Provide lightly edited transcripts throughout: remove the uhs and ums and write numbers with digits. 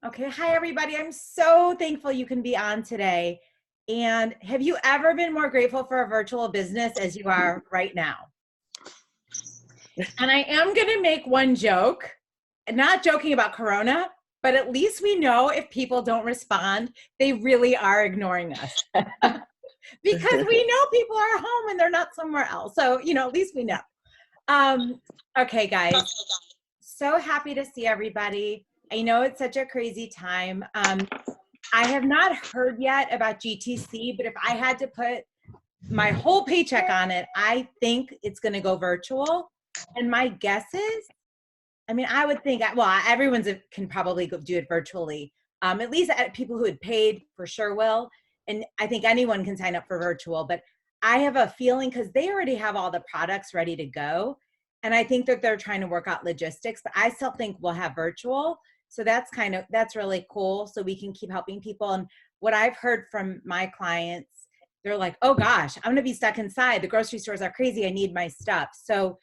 Okay, hi everybody. I'm so thankful you can be on today. And have you ever been more grateful for a virtual business as you are right now? And I am going to make one joke, not joking about Corona, but at least we know if people don't respond, they really are ignoring us. Because we know people are home and they're not somewhere else. So, at least we know. Okay, guys. So happy to see everybody. I know it's such a crazy time. I have not heard yet about GTC, but if I had to put my whole paycheck on it, I think it's going to go virtual. And my guess is, I would think, well, everyone's can probably go do it virtually. At least people who had paid for sure will. And I think anyone can sign up for virtual, but I have a feeling because they already have all the products ready to go. And I think that they're trying to work out logistics, but I still think we'll have virtual. So that's really cool. So we can keep helping people. And what I've heard from my clients, they're like, oh gosh, I'm going to be stuck inside. The grocery stores are crazy. I need my stuff. So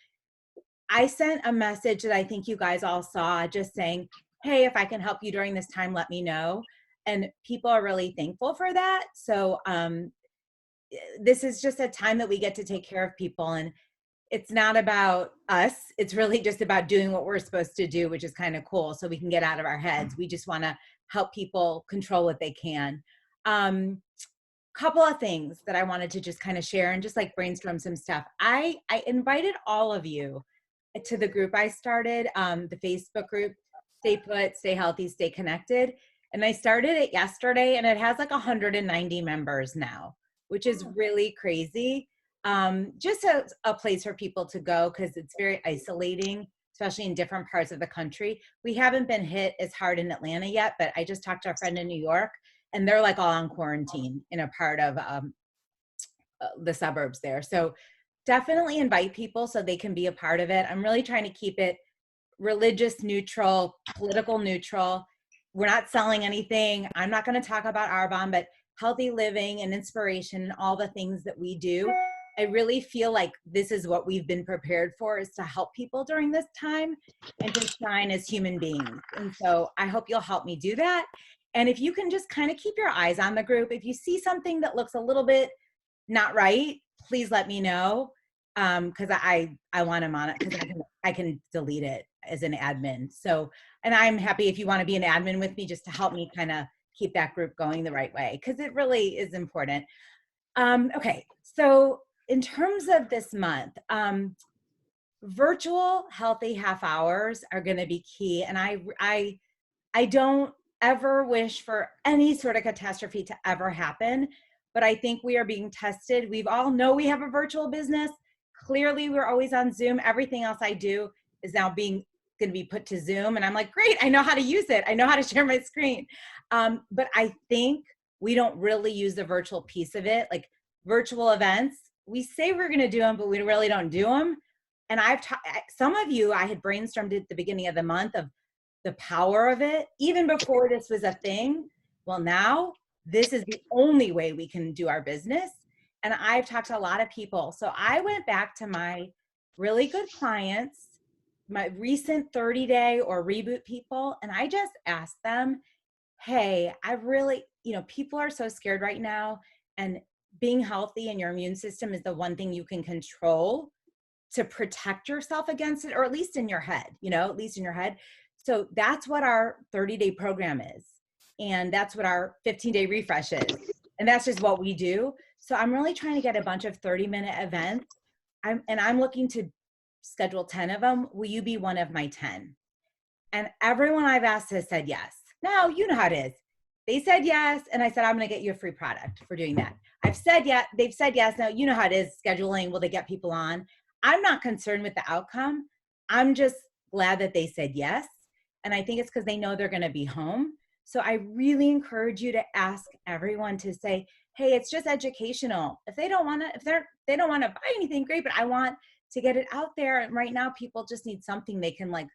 I sent a message that I think you guys all saw just saying, hey, if I can help you during this time, let me know. And people are really thankful for that. So this is just a time that we get to take care of people. And it's not about us. It's really just about doing what we're supposed to do, which is kind of cool. So we can get out of our heads. We just want to help people control what they can. Couple of things that I wanted to just kind of share and just like brainstorm some stuff. I invited all of you to the group I started, the Facebook group, Stay Put, Stay Healthy, Stay Connected. And I started it yesterday and it has like 190 members now, which is really crazy. Just a place for people to go because it's very isolating, especially in different parts of the country. We haven't been hit as hard in Atlanta yet, but I just talked to a friend in New York and they're like all on quarantine in a part of the suburbs there. So definitely invite people so they can be a part of it. I'm really trying to keep it religious neutral, political neutral. We're not selling anything. I'm not going to talk about Arbonne, but healthy living and inspiration and all the things that we do. I really feel like this is what we've been prepared for, is to help people during this time and to shine as human beings. And so I hope you'll help me do that. And if you can just kind of keep your eyes on the group, if you see something that looks a little bit not right, please let me know. Because I want them on it because I can delete it as an admin. So, and I'm happy if you want to be an admin with me just to help me kind of keep that group going the right way, because it really is important. Okay, so in terms of this month, virtual healthy half hours are going to be key. And I don't ever wish for any sort of catastrophe to ever happen, but I think we are being tested. We all know we have a virtual business. Clearly, we're always on Zoom. Everything else I do is now going to be put to Zoom. And I'm like, great, I know how to use it. I know how to share my screen. But I think we don't really use the virtual piece of it. Like virtual events, we say we're going to do them, but we really don't do them. And some of you, I had brainstormed at the beginning of the month of the power of it, even before this was a thing. Well, now this is the only way we can do our business. And I've talked to a lot of people. So I went back to my really good clients, my recent 30-day or reboot people, and I just asked them, hey, I really, people are so scared right now, and being healthy and your immune system is the one thing you can control to protect yourself against it, or at least in your head, at least in your head. So that's what our 30-day program is. And that's what our 15-day refresh is. And that's just what we do. So I'm really trying to get a bunch of 30-minute events. I'm looking to schedule 10 of them. Will you be one of my 10? And everyone I've asked has said yes. Now, you know how it is. They said yes. And I said, I'm going to get you a free product for doing that. I've said yes. They've said yes. Now, you know how it is scheduling. Will they get people on? I'm not concerned with the outcome. I'm just glad that they said yes. And I think it's because they know they're going to be home. So I really encourage you to ask everyone to say, hey, it's just educational. If they don't want to buy anything, great, but I want to get it out there. And right now people just need something they can like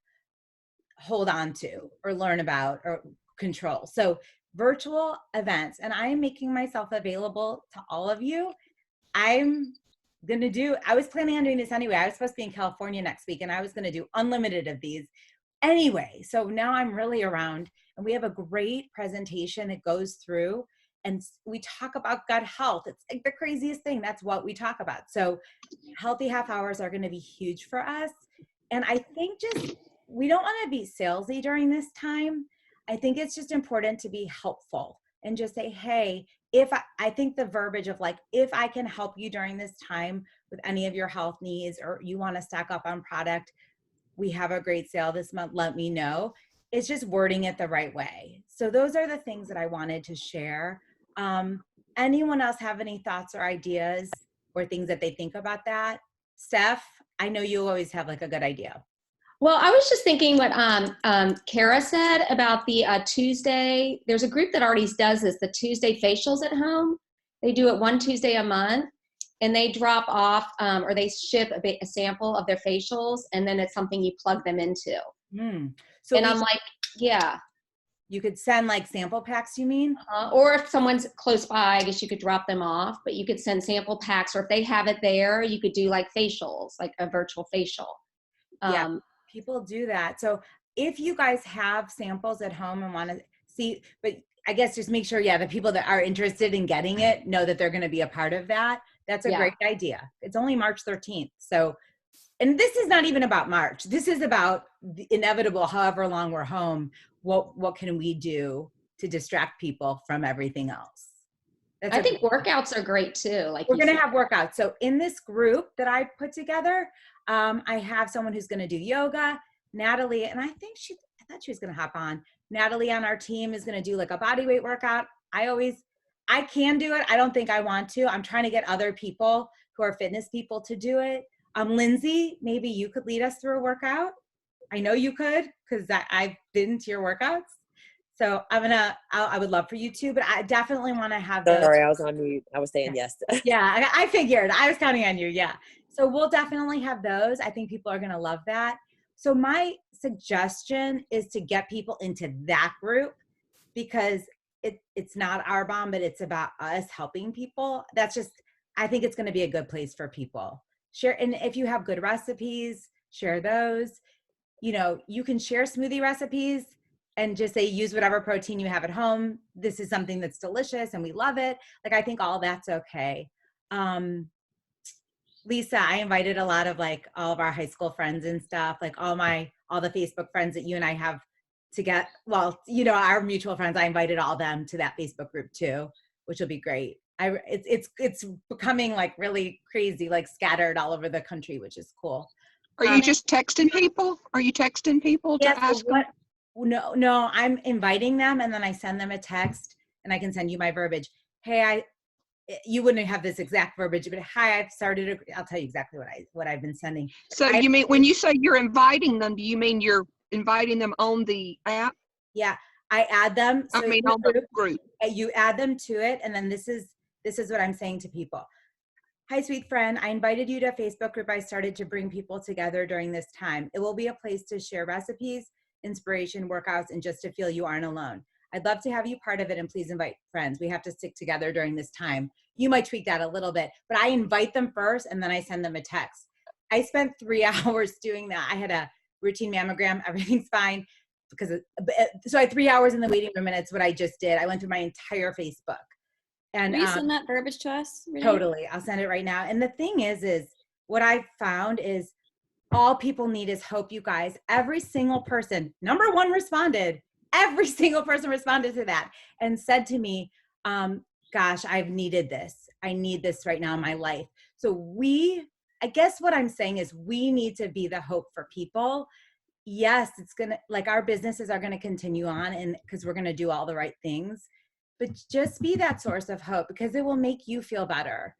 hold on to or learn about or control. So virtual events, and I am making myself available to all of you. I was planning on doing this anyway. I was supposed to be in California next week and I was going to do unlimited of these. Anyway, so now I'm really around, and we have a great presentation that goes through, and we talk about gut health. It's like the craziest thing. That's what we talk about. So healthy half hours are going to be huge for us. And I think just, we don't want to be salesy during this time. I think it's just important to be helpful and just say, hey, if I think the verbiage of like, if I can help you during this time with any of your health needs, or you want to stack up on product, we have a great sale this month, let me know. It's just wording it the right way. So those are the things that I wanted to share. Anyone else have any thoughts or ideas or things that they think about that? Steph, I know you always have like a good idea. Well, I was just thinking what Kara said about the Tuesday. There's a group that already does this, the Tuesday facials at home. They do it one Tuesday a month, and they drop off or they ship a sample of their facials, and then it's something you plug them into. So and I'm like, yeah. You could send like sample packs, you mean? Or if someone's close by, I guess you could drop them off, but you could send sample packs, or if they have it there, you could do like facials, like a virtual facial. Yeah, people do that. So if you guys have samples at home and want to see, but I guess just make sure, the people that are interested in getting it know that they're going to be a part of that. That's a great idea. It's only March 13th. So, and this is not even about March. This is about the inevitable, however long we're home, what can we do to distract people from everything else? I think workouts are great too. Like we're going to have workouts. So in this group that I put together, I have someone who's going to do yoga, Natalie, and I thought she was going to hop on. Natalie on our team is going to do like a body weight workout. I can do it. I don't think I want to. I'm trying to get other people who are fitness people to do it. Lindsay, maybe you could lead us through a workout. I know you could, because I've been to your workouts. So I would love for you to, but I definitely want to have those. Sorry, I was on mute. I was saying yes. Yeah, I figured. I was counting on you. Yeah. So we'll definitely have those. I think people are going to love that. So my suggestion is to get people into that group, because it's not our bomb, but it's about us helping people. I think it's going to be a good place for people. Share, and if you have good recipes, share those. You can share smoothie recipes and just say, use whatever protein you have at home. This is something that's delicious and we love it. Like, I think all that's okay. Lisa, I invited a lot of like all of our high school friends and stuff, like all the Facebook friends that you and I have to get, our mutual friends, I invited all them to that Facebook group too, which will be great. It's becoming like really crazy, like scattered all over the country, which is cool. Are you just texting people? Are you texting people to ask them? No, I'm inviting them, and then I send them a text, and I can send you my verbiage. Hey, you wouldn't have this exact verbiage, but hi, I've started. I'll tell you exactly what I've been sending. So you mean, when you say you're inviting them, do you mean you're inviting them on the app? Yeah, I add them. So on the group. You add them to it, and then this is what I'm saying to people. Hi, sweet friend. I invited you to a Facebook group I started to bring people together during this time. It will be a place to share recipes, inspiration, workouts, and just to feel you aren't alone. I'd love to have you part of it, and please invite friends. We have to stick together during this time. You might tweak that a little bit, but I invite them first, and then I send them a text. I spent 3 hours doing that. I had a routine mammogram. Everything's fine. So I had 3 hours in the waiting room, and it's what I just did. I went through my entire Facebook. And will you send that verbiage to us? Really? Totally. I'll send it right now. And the thing is what I found is all people need is hope, you guys. Every single person, number one, responded. Every single person responded to that and said to me, gosh, I've needed this. I need this right now in my life. So I guess what I'm saying is we need to be the hope for people. Yes, it's going to, like, our businesses are going to continue on, and because we're going to do all the right things, but just be that source of hope, because it will make you feel better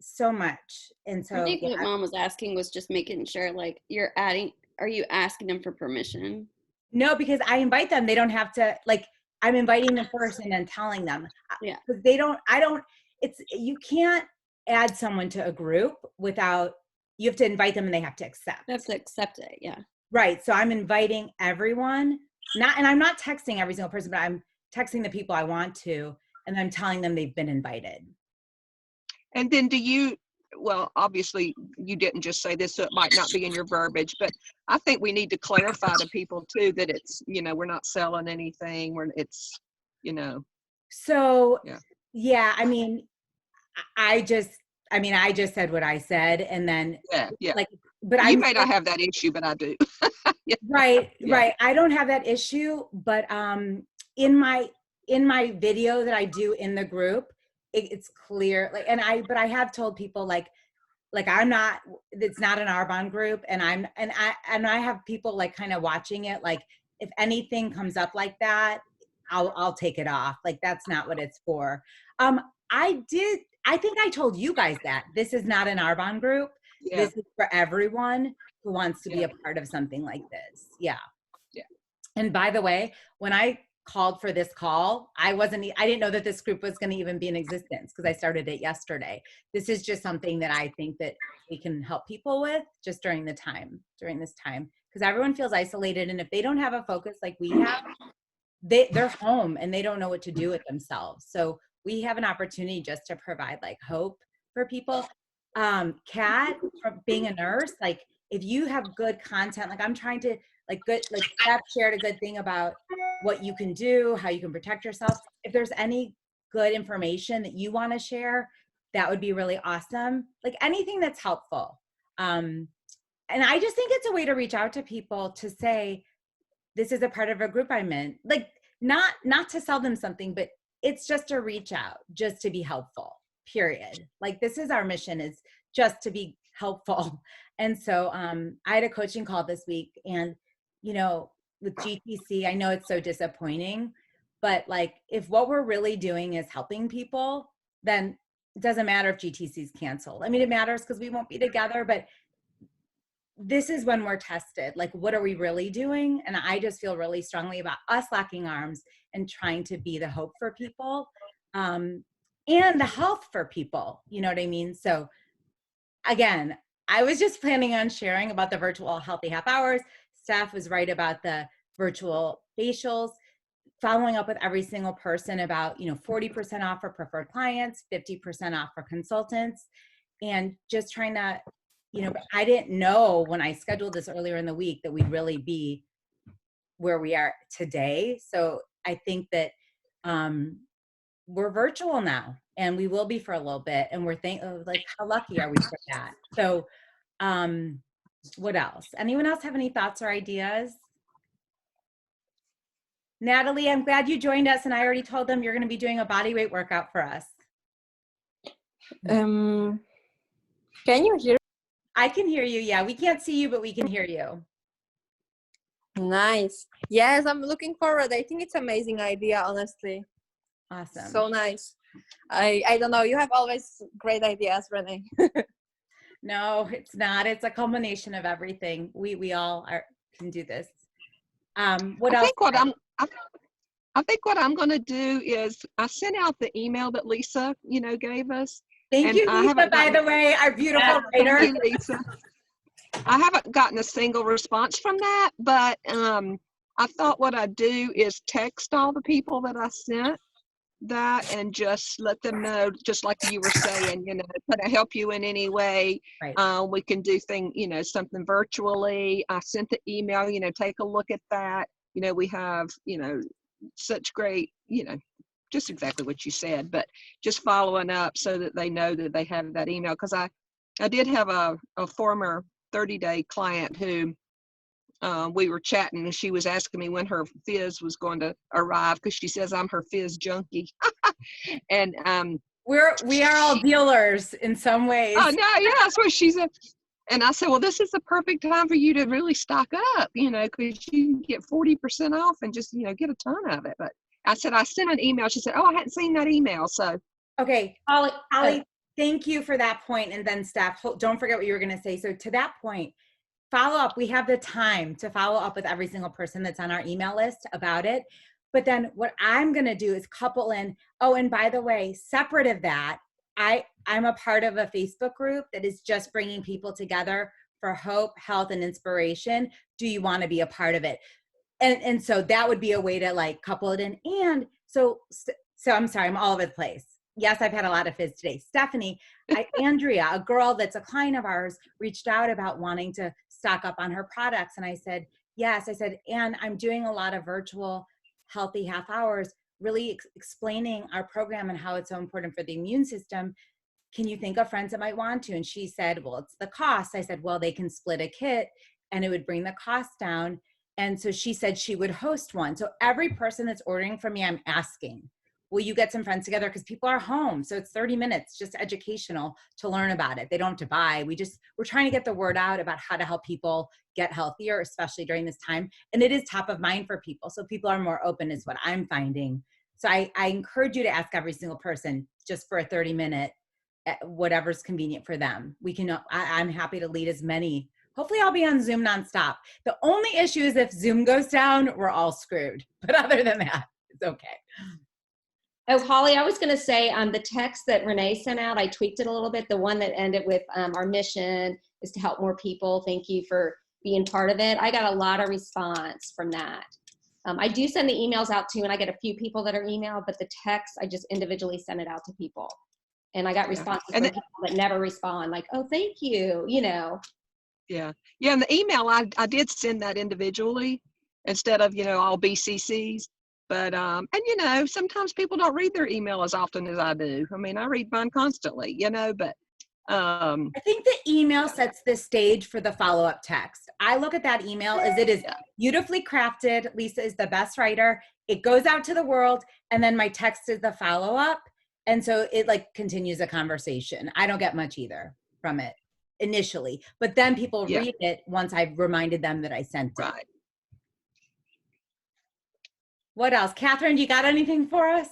so much. And so I think what Mom was asking was just making sure, like, are you asking them for permission? No, because I invite them. They don't have to, like, I'm inviting them first and then telling them. Yeah. Because you can't add someone to a group without, you have to invite them and they have to accept. They have to accept it, yeah. Right. So I'm inviting everyone, and I'm not texting every single person, but I'm texting the people I want to, and I'm telling them they've been invited. And then well, obviously you didn't just say this, so it might not be in your verbiage, but I think we need to clarify to people too that it's, we're not selling anything, it's, So, Yeah. yeah, I mean, I just said what I said, and then yeah. like, but You I'm may not have that issue, but I do. Yeah. right, Yeah. right. I don't have that issue, but in my video that I do in the group, it's clear. Like, but I have told people like I'm not. It's not an Arbonne group, and I have people like kind of watching it. Like, if anything comes up like that, I'll take it off. Like, that's not what it's for. I think I told you guys that this is not an Arbonne group. Yeah. This is for everyone who wants to be Yeah. a part of something like this. Yeah. Yeah. And by the way, when I called for this call, I didn't know that this group was going to even be in existence because I started it yesterday. This is just something that I think that we can help people with just during this time, because everyone feels isolated. And if they don't have a focus like we have, they're home and they don't know what to do with themselves. So we have an opportunity just to provide like hope for people. Kat, from being a nurse, like if you have good content, like I'm trying to like Steph shared a good thing about what you can do, how you can protect yourself. If there's any good information that you want to share, that would be really awesome. Like anything that's helpful. And I just think it's a way to reach out to people to say, this is a part of a group I'm in. Like not to sell them something, but it's just to reach out, just to be helpful, period. Like this is our mission, is just to be helpful. And so I had a coaching call this week, and with GTC, I know it's so disappointing, but like if what we're really doing is helping people, then it doesn't matter if GTC is canceled. I mean, it matters because we won't be together, but this is when we're tested. Like, what are we really doing? And I just feel really strongly about us locking arms and trying to be the hope for people, and the health for people. You know what I mean? So again, I was just planning on sharing about the virtual healthy half hours. Steph was right about the virtual facials, following up with every single person about, 40% off for preferred clients, 50% off for consultants, and just trying to, I didn't know when I scheduled this earlier in the week that we'd really be where we are today. So I think that we're virtual now, and we will be for a little bit, and we're like, how lucky are we for that? So what else? Anyone else have any thoughts or ideas? Natalie, I'm glad you joined us, and I already told them you're going to be doing a body weight workout for us. Can you hear? I can hear you. Yeah, we can't see you, but we can hear you. Nice. Yes, I'm looking forward. I think it's an amazing idea, honestly. Awesome. So nice. I don't know. You have always great ideas, Renee. No, it's not. It's a culmination of everything. We all can do this. What else? I think what I'm going to do is I sent out the email that Lisa, gave us. Thank you, Lisa, by the way, our beautiful writer. Thank you, Lisa. I haven't gotten a single response from that, but I thought what I'd do is text all the people that I sent that and just let them know, just like you were saying, can I help you in any way? Right. We can do something virtually. I sent the email, take a look at that. We have, such great, just exactly what you said, but just following up so that they know that they have that email. Because I did have a former 30-day client who we were chatting, and she was asking me when her fizz was going to arrive because she says I'm her fizz junkie. And we are all dealers in some ways. Oh no, yeah, that's what she said. And I said, well, this is the perfect time for you to really stock up, because you can get 40% off and just, get a ton of it. But I said, I sent an email. She said, oh, I hadn't seen that email. So, okay, Holly, thank you for that point. And then Steph, don't forget what you were going to say. So to that point, follow up. We have the time to follow up with every single person that's on our email list about it. But then what I'm going to do is couple in, oh, and by the way, separate of that, I'm a part of a Facebook group that is just bringing people together for hope, health, and inspiration. Do you want to be a part of it? And so that would be a way to like couple it in. And so I'm sorry, I'm all over the place. yes, I've had a lot of fizz today. Stephanie, Andrea, a girl that's a client of ours, reached out about wanting to stock up on her products. And I said, yes. I said, and I'm doing a lot of virtual healthy half hours, really explaining our program and how it's so important for the immune system. Can you think of friends that might want to? And she said, well, it's the cost. I said, well, they can split a kit and it would bring the cost down. And so she said she would host one. So every person that's ordering from me, I'm asking, will you get some friends together? Because people are home. So it's 30 minutes, just educational to learn about it. They don't have to buy. We're trying to get the word out about how to help people get healthier, especially during this time. And it is top of mind for people. So people are more open is what I'm finding. So I encourage you to ask every single person just for a 30-minute, whatever's convenient for them. I'm happy to lead as many. Hopefully I'll be on Zoom nonstop. The only issue is if Zoom goes down, we're all screwed. But other than that, it's okay. Oh, Holly, I was going to say the text that Renee sent out, I tweaked it a little bit. The one that ended with our mission is to help more people. Thank you for being part of it. I got a lot of response from that. I do send the emails out too, and I get a few people that are emailed, but the text, I just individually send it out to people. And I got responses from people that never respond, like, oh, thank you, Yeah. Yeah. And the email, I did send that individually instead of, all BCCs. But, and, sometimes people don't read their email as often as I do. I mean, I read mine constantly, but. I think the email sets the stage for the follow-up text. I look at that email as it is beautifully crafted. Lisa is the best writer. It goes out to the world. And then my text is the follow-up. And so it continues a conversation. I don't get much either from it initially, but then people read it once I've reminded them that I sent it. Right. What else? Catherine, you got anything for us?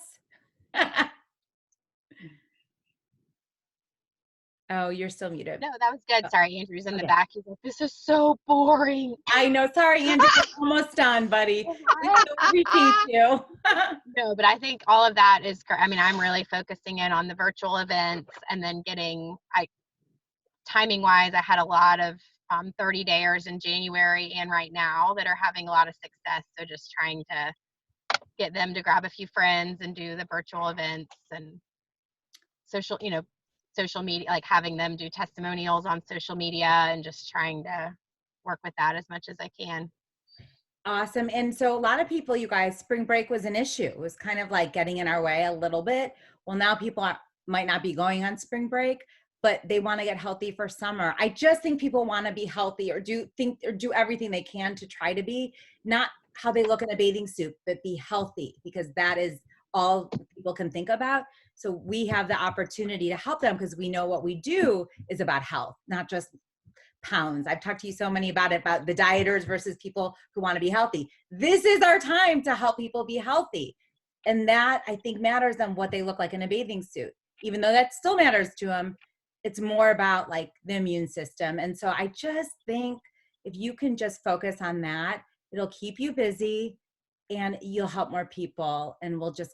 Oh, you're still muted. No, that was good. Sorry, Andrew's in the back. He's like, this is so boring. I know. Sorry, Andrew. We're almost done, buddy. We teach you. No, but I think all of that is great. I mean, I'm really focusing in on the virtual events and then timing wise, I had a lot of 30-dayers in January and right now that are having a lot of success. So just trying to get them to grab a few friends and do the virtual events and social media, like having them do testimonials on social media and just trying to work with that as much as I can. Awesome. And so a lot of people, you guys, spring break was an issue. It was kind of like getting in our way a little bit. Well, now people might not be going on spring break, but they want to get healthy for summer. I just think people want to be healthy or do everything they can to try to be, not how they look in a bathing suit, but be healthy, because that is all people can think about. So we have the opportunity to help them because we know what we do is about health, not just pounds. I've talked to you so many about the dieters versus people who want to be healthy. This is our time to help people be healthy. And that, I think, matters than what they look like in a bathing suit. Even though that still matters to them, it's more about the immune system. And so I just think if you can just focus on that, it'll keep you busy and you'll help more people. And we'll just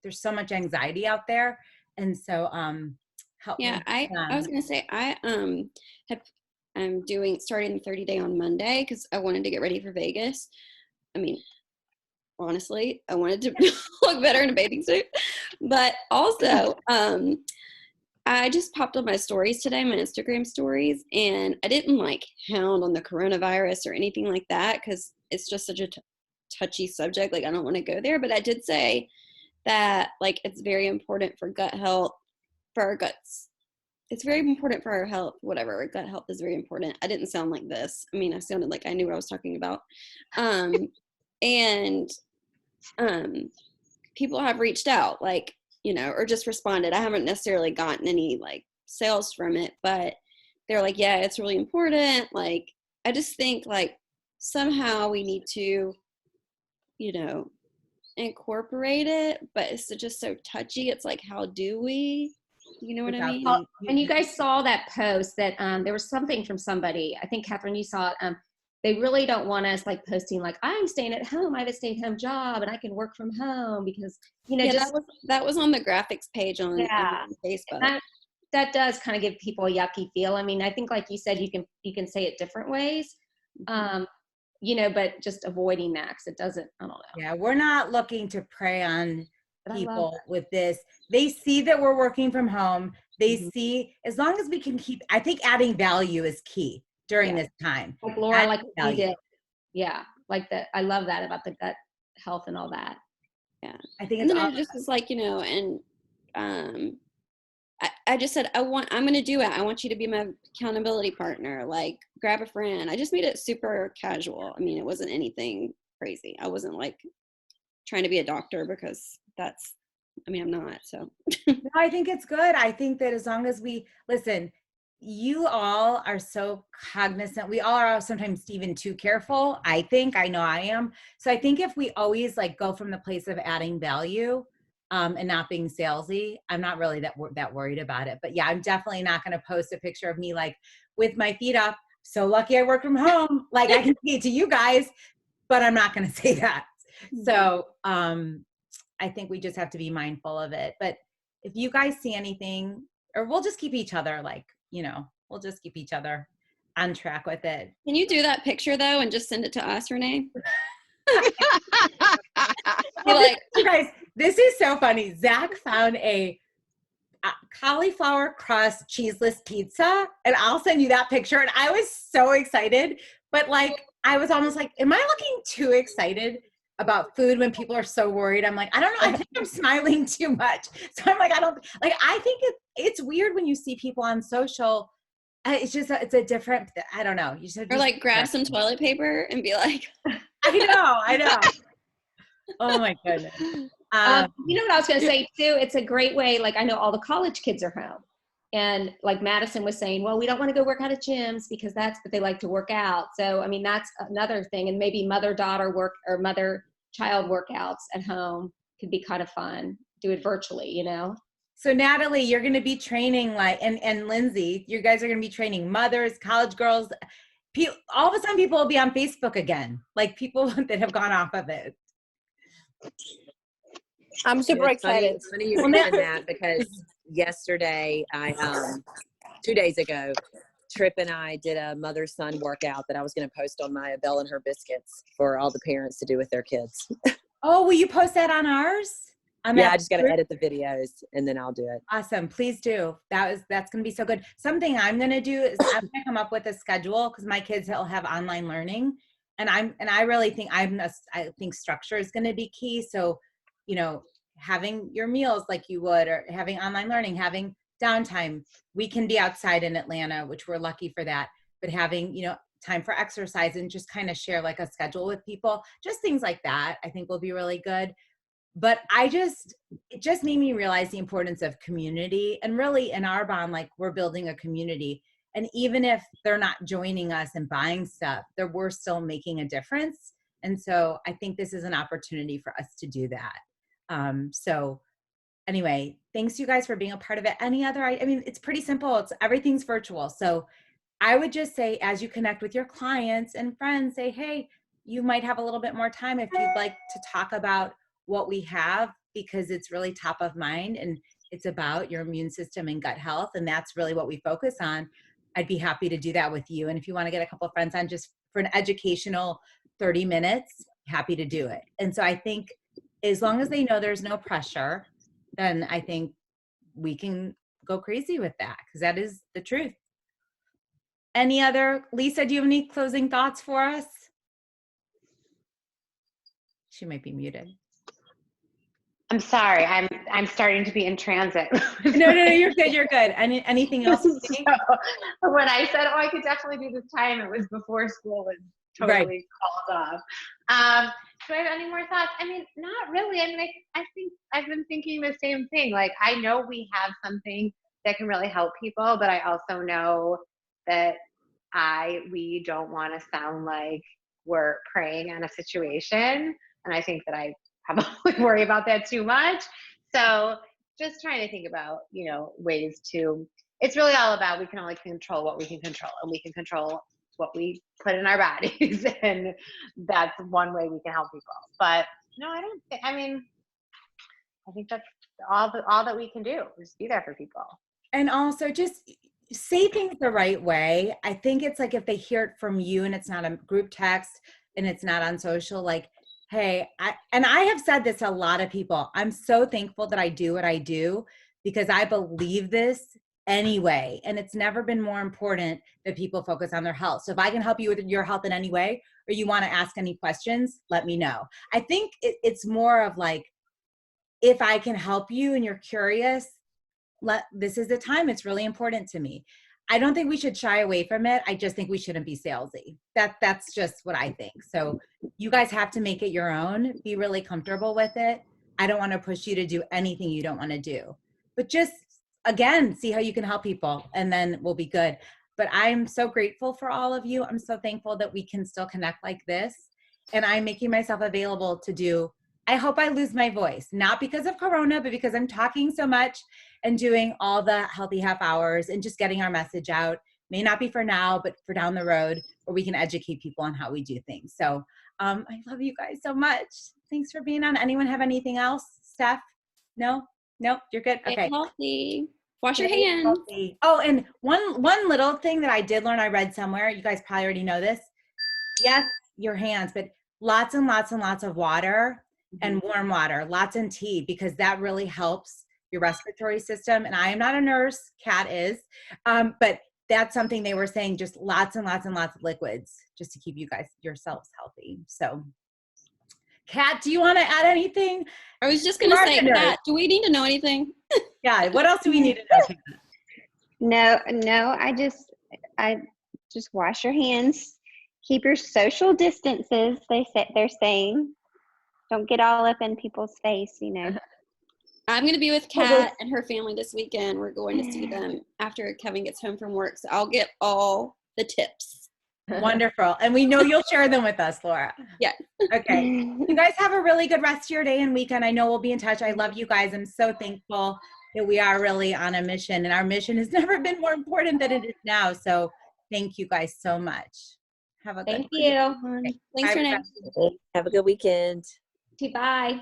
there's so much anxiety out there. And so help me. I was going to say, I'm starting the 30-day on Monday because I wanted to get ready for Vegas. I mean, honestly, I wanted to look better in a bathing suit, but also I just popped on my stories today, my Instagram stories, and I didn't hound on the coronavirus or anything like that because it's just such a touchy subject. I don't want to go there, but I did say that it's very important for gut health, for our guts. It's very important for our health, whatever. Gut health is very important. I didn't sound like this. I mean, I sounded like I knew what I was talking about. And people have reached out, or just responded. I haven't necessarily gotten any sales from it, but they're like, yeah, it's really important. I just think somehow we need to, incorporate it, but it's just so touchy. It's how do we? You know what I mean? And you guys saw that post that there was something from somebody. I think, Catherine, you saw it. They really don't want us posting I'm staying at home. I have a stay-at-home job and I can work from home because, that was on the graphics page on Facebook. That does kind of give people a yucky feel. I mean, I think like you said, you can say it different ways. But just avoiding that because it doesn't, I don't know. Yeah, we're not looking to prey on But I love people with this. They see that we're working from home. They see, as long as we can keep, I think adding value is key during Yeah. this time. like Laura, Adding like what you value. did. Yeah, like that. I love that about the gut health and all that. Yeah. I think And it's then all, I just was like, and I just said, I'm going to do it. I want you to be my accountability partner. Like, grab a friend. I just made it super casual. I mean, it wasn't anything crazy. I wasn't like trying to be a doctor because I'm not. So no, I think it's good. I think that as long as we listen, you all are so cognizant. We all are sometimes even too careful. I know I am. So I think if we always like go from the place of adding value, and not being salesy, I'm not really that worried about it. But yeah, I'm definitely not going to post a picture of me like with my feet up. So lucky I work from home. Like I can see it to you guys, but I'm not going to say that. So I think we just have to be mindful of it. But if you guys see anything, or we'll just keep each other we'll just keep each other on track with it. can you do that picture though and just send it to us, Renee? Be like, You guys, this is so funny. Zach found a cauliflower crust cheeseless pizza, and I'll send you that picture. And I was so excited, but like I was almost like, am I looking too excited about food when people are so worried? I'm like, I don't know. I think I'm smiling too much. So I'm like, I think it's weird when you see people on social. It's just, it's a different, I don't know. You should or like grab some toilet paper and be like, I know. Oh my goodness. You know what I was going to say too? It's a great way. Like I know all the college kids are home, and like Madison was saying, well, we don't want to go work out at gyms because but they like to work out. So I mean, that's another thing. And maybe mother-daughter work or mother-child workouts at home could be kind of fun. Do it virtually, So Natalie, you're going to be training and Lindsay, you guys are going to be training mothers, college girls. All of a sudden people will be on Facebook again, like people that have gone off of it. I'm super excited. It's funny you mentioned that because yesterday, 2 days ago, Tripp and I did a mother-son workout that I was going to post on my Belle and Her Biscuits for all the parents to do with their kids. Oh, will you post that on ours? Yeah, I just got to edit the videos and then I'll do it. Awesome. Please do. That's going to be so good. Something I'm going to do is I'm going to come up with a schedule because my kids will have online learning. And I really think I think structure is going to be key. So, having your meals like you would, or having online learning, having downtime. We can be outside in Atlanta, which we're lucky for that, but having, time for exercise and just kind of share like a schedule with people, just things like that, I think will be really good. But it just made me realize the importance of community, and really in our bond, like we're building a community. And even if they're not joining us and buying stuff, we're still making a difference. And so I think this is an opportunity for us to do that. So anyway, thanks you guys for being a part of it. It's pretty simple. Everything's virtual. So I would just say, as you connect with your clients and friends, say, hey, you might have a little bit more time if you'd like to talk about what we have, because it's really top of mind and it's about your immune system and gut health. And that's really what we focus on. I'd be happy to do that with you. And if you want to get a couple of friends on just for an educational 30 minutes, happy to do it. And so I think as long as they know there's no pressure, then I think we can go crazy with that, because that is the truth. Lisa, do you have any closing thoughts for us? She might be muted. I'm sorry. I'm starting to be in transit. No, you're good. You're good. Anything else? So, when I said, I could definitely do this time, it was before school was totally called off. Do I have any more thoughts? Not really. I think I've been thinking the same thing. Like, I know we have something that can really help people, but I also know that we don't want to sound like we're preying on a situation. And I think that I probably worry about that too much. So just trying to think about, ways it's really all about, we can only control what we can control, and we can control what we put in our bodies. And that's one way we can help people. But no, I don't think, I think that's all that we can do, is be there for people. And also just say things the right way. I think it's like if they hear it from you and it's not a group text and it's not on social, like Hey, I have said this to a lot of people. I'm so thankful that I do what I do because I believe this anyway. And it's never been more important that people focus on their health. So if I can help you with your health in any way, or you want to ask any questions, let me know. I think it's more of like, if I can help you and you're curious, this is the time. It's really important to me. I don't think we should shy away from it. I just think we shouldn't be salesy. That's just what I think. So you guys have to make it your own, be really comfortable with it. I don't want to push you to do anything you don't want to do, but just again, see how you can help people and then we'll be good. But I'm so grateful for all of you. I'm so thankful that we can still connect like this. And I'm making myself available to do, I hope I lose my voice, not because of Corona, but because I'm talking so much and doing all the healthy half hours and just getting our message out. May not be for now, but for down the road where we can educate people on how we do things. So I love you guys so much. Thanks for being on. Anyone have anything else? Steph? No, you're good. Stay Okay. healthy. Wash your Stay hands. healthy. Oh, and one little thing that I did learn, I read somewhere, you guys probably already know this. Yes, your hands, but lots and lots and lots of water and warm water, lots and tea, because that really helps your respiratory system. And I am not a nurse, Kat is, but that's something they were saying, just lots and lots and lots of liquids just to keep you guys, yourselves healthy. So Kat, do you want to add anything? I was just going to say, Kat, do we need to know anything? Yeah, what else do we need to know, Kat? No, I just wash your hands. Keep your social distances, they're saying. Don't get all up in people's face, you know. I'm going to be with Kat and her family this weekend. We're going to see them after Kevin gets home from work. So I'll get all the tips. Wonderful. And we know you'll share them with us, Laura. Yeah. Okay. You guys have a really good rest of your day and weekend. I know we'll be in touch. I love you guys. I'm so thankful that we are really on a mission, and our mission has never been more important than it is now. So thank you guys so much. Have a good Thank you. Okay. Thanks, Bye, Renee. Have a good weekend. Bye.